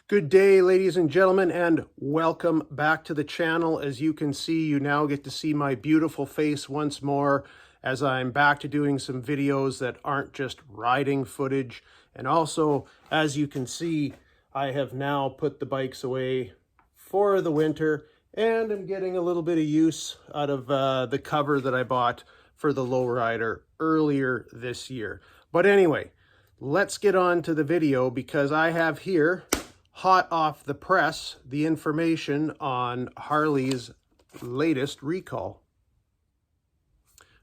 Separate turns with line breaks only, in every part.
Good day, ladies and gentlemen, and welcome back to the channel. As you can see, you now get to see my beautiful face once more as I'm back to doing some videos that aren't just riding footage. And also, as you can see, I have now put the bikes away for the winter, and I'm getting a little bit of use out of the cover that I bought for the lowrider earlier this year. But anyway, let's get on to the video because I have here, hot off the press, the information on Harley's latest recall.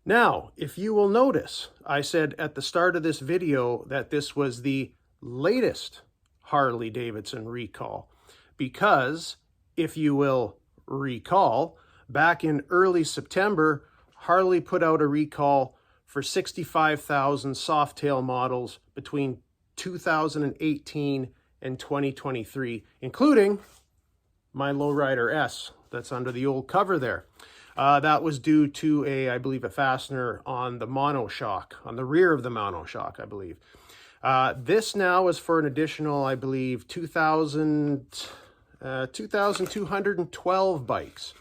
Now, if you will notice, I said at the start of this video that this was the latest Harley Davidson recall because, if you will recall, back in early September, Harley put out a recall for 65,000 Softail models between 2018 and 2023, including my lowrider S that's under the old cover there. That was due to I believe, a fastener on the monoshock, on the rear of the monoshock, I believe. This now is for an additional, I believe, 2,212 bikes.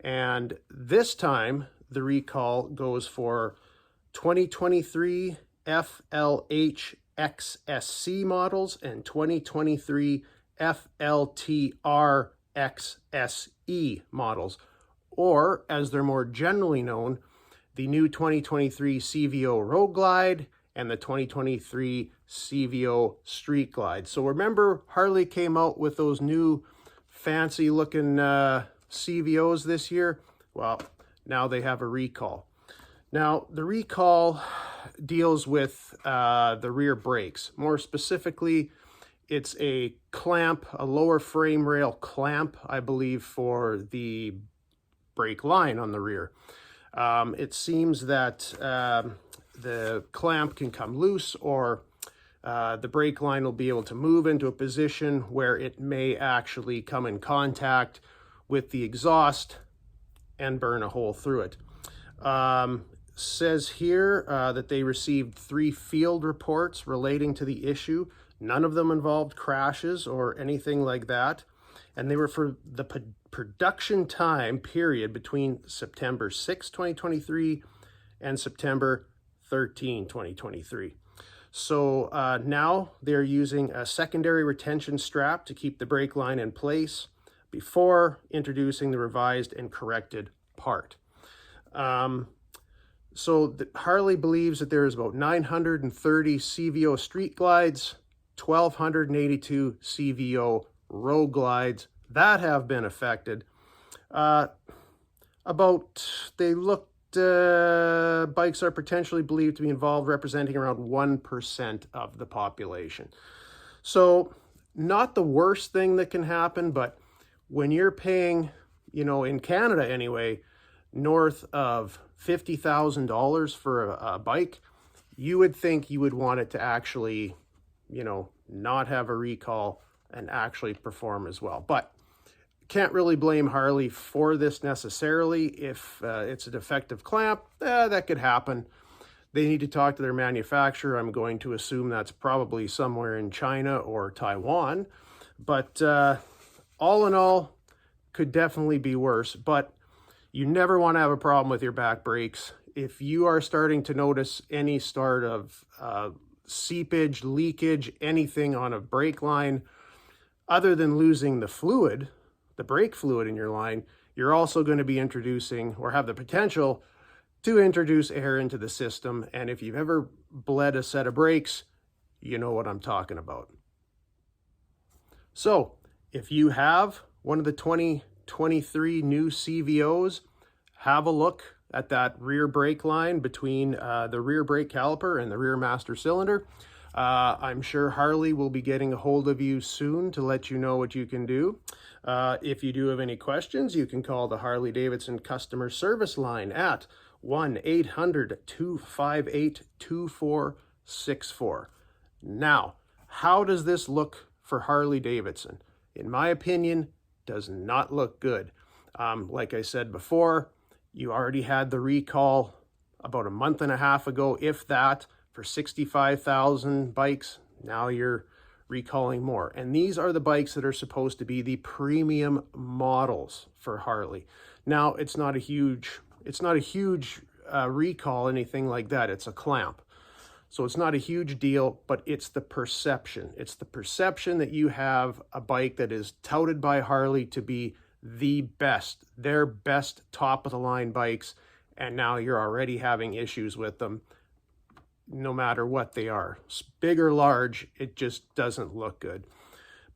And this time, the recall goes for 2023 FLH XSC models and 2023 FLTR XSE models, or as they're more generally known, the new 2023 CVO Road Glide and the 2023 CVO Street Glide. So remember, Harley came out with those new fancy looking CVOs this year? Well, now they have a recall. Now, the recall deals with the rear brakes. More specifically, it's a clamp, a lower frame rail clamp, I believe, for the brake line on the rear. It seems that the clamp can come loose, or the brake line will be able to move into a position where it may actually come in contact with the exhaust and burn a hole through it. Says here that they received 3 field reports relating to the issue. None of them involved crashes or anything like that. And they were for the production time period between September 6, 2023 and September 13, 2023. So now they're using a secondary retention strap to keep the brake line in place before introducing the revised and corrected part. So Harley believes that there is about 930 CVO Street Glides, 1,282 CVO Road Glides that have been affected. Bikes are potentially believed to be involved, representing around 1% of the population. So not the worst thing that can happen, but when you're paying, in Canada anyway, north of $50,000 for a bike, you would think you would want it to actually, not have a recall and actually perform as well. But can't really blame Harley for this necessarily. If it's a defective clamp, that could happen. They need to talk to their manufacturer. I'm going to assume that's probably somewhere in China or Taiwan. But all in all, could definitely be worse. But you never want to have a problem with your back brakes. If you are starting to notice any start of seepage, leakage, anything on a brake line, other than losing the fluid, the brake fluid in your line, you're also going to be introducing, or have the potential to introduce air into the system. And if you've ever bled a set of brakes, you know what I'm talking about. So if you have one of the 2023 new CVOs, have a look at that rear brake line between the rear brake caliper and the rear master cylinder. I'm sure Harley will be getting a hold of you soon to let you know what you can do. If you do have any questions, you can call the Harley Davidson customer service line at 1-800-258-2464. Now, how does this look for Harley Davidson? In my opinion, does not look good. Like I said before, you already had the recall about a month and a half ago, if that, for 65,000 bikes. Now you're recalling more. And these are the bikes that are supposed to be the premium models for Harley. Now, it's not a huge recall, anything like that. It's a clamp. So it's not a huge deal, but it's the perception. It's the perception that you have a bike that is touted by Harley to be the best, their best top of the line bikes, and now you're already having issues with them no matter what they are. Big or large, it just doesn't look good.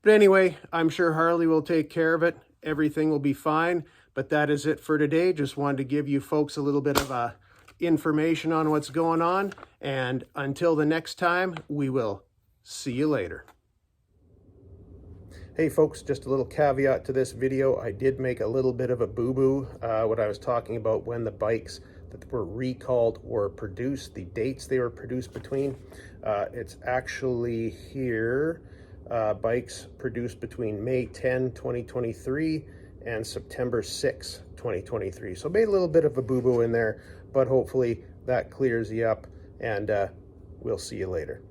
But anyway, I'm sure Harley will take care of it. Everything will be fine. But that is it for today. Just wanted to give you folks a little bit of information on what's going on. And until the next time, we will see you later. Hey folks, just a little caveat to this video. I did make a little bit of a boo-boo when I was talking about when the bikes that were recalled were produced, the dates they were produced between. It's actually here, bikes produced between May 10, 2023 and September 6, 2023. So made a little bit of a boo-boo in there, but hopefully that clears you up, and we'll see you later.